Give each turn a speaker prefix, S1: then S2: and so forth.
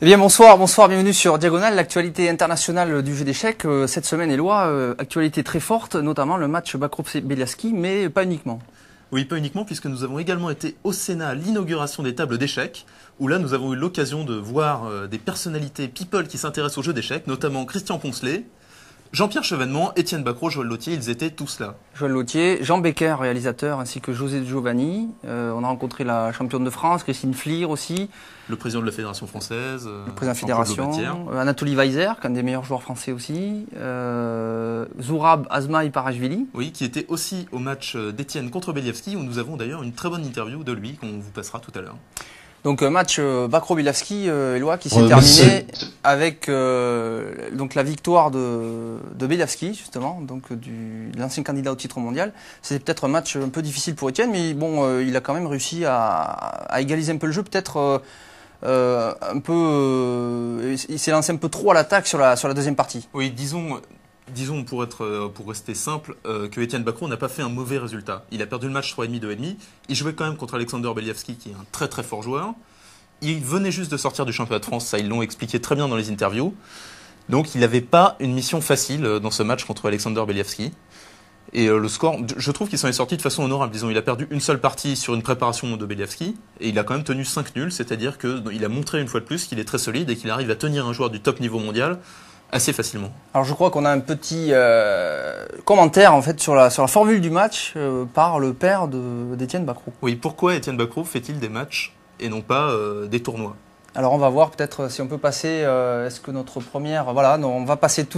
S1: Eh bien bonsoir, bienvenue sur Diagonale, l'actualité internationale du jeu d'échecs. Cette semaine, Éloi, actualité très forte, notamment le match Bakrov-Beliavsky, mais pas uniquement.
S2: Oui, pas uniquement, puisque nous avons également été au Sénat à l'inauguration des tables d'échecs, où là nous avons eu l'occasion de voir des personnalités people qui s'intéressent au jeu d'échecs, notamment Christian Poncelet, Jean-Pierre Chevènement, Étienne Bacrot, Joël Lautier, ils étaient tous là.
S1: Joël Lautier, Jean Becker, réalisateur, ainsi que José Giovanni. On a rencontré la championne de France, Christine Flir aussi.
S2: Le président de la Fédération française.
S1: Le président de la Fédération. Anatoly Weiser, qu'un des meilleurs joueurs français aussi. Zourab Azmaï Parashvili.
S2: Oui, qui était aussi au match d'Étienne contre Beliavsky, où nous avons d'ailleurs une très bonne interview de lui qu'on vous passera tout à l'heure.
S1: Donc match Bakrov-Beliavsky, Éloi, qui s'est terminé avec donc la victoire de Beliavsky, justement, donc de l'ancien candidat au titre mondial. C'était peut-être un match un peu difficile pour Étienne, mais bon, il a quand même réussi à égaliser un peu le jeu, peut-être un peu. Il s'est lancé un peu trop à l'attaque sur la deuxième partie.
S2: Oui, disons pour rester simple, que Étienne Bacrot n'a pas fait un mauvais résultat. Il a perdu le match 3,5, 2,5. Il jouait quand même contre Alexander Beliavsky, qui est un très très fort joueur. Il venait juste de sortir du championnat de France, ça ils l'ont expliqué très bien dans les interviews. Donc il n'avait pas une mission facile dans ce match contre Alexander Beliavsky. Et le score, je trouve qu'il s'en est sorti de façon honorable. Disons, il a perdu une seule partie sur une préparation de Beliavsky, et il a quand même tenu 5 nuls, c'est-à-dire qu'il a montré une fois de plus qu'il est très solide et qu'il arrive à tenir un joueur du top niveau mondial assez facilement.
S1: Alors je crois qu'on a un petit commentaire en fait sur la formule du match par le père d'Étienne Bacrot.
S2: Oui, pourquoi Étienne Bacrot fait-il des matchs et non pas des tournois?
S1: Alors on va voir peut-être si on peut passer, est-ce que notre première, voilà, non, on va passer tout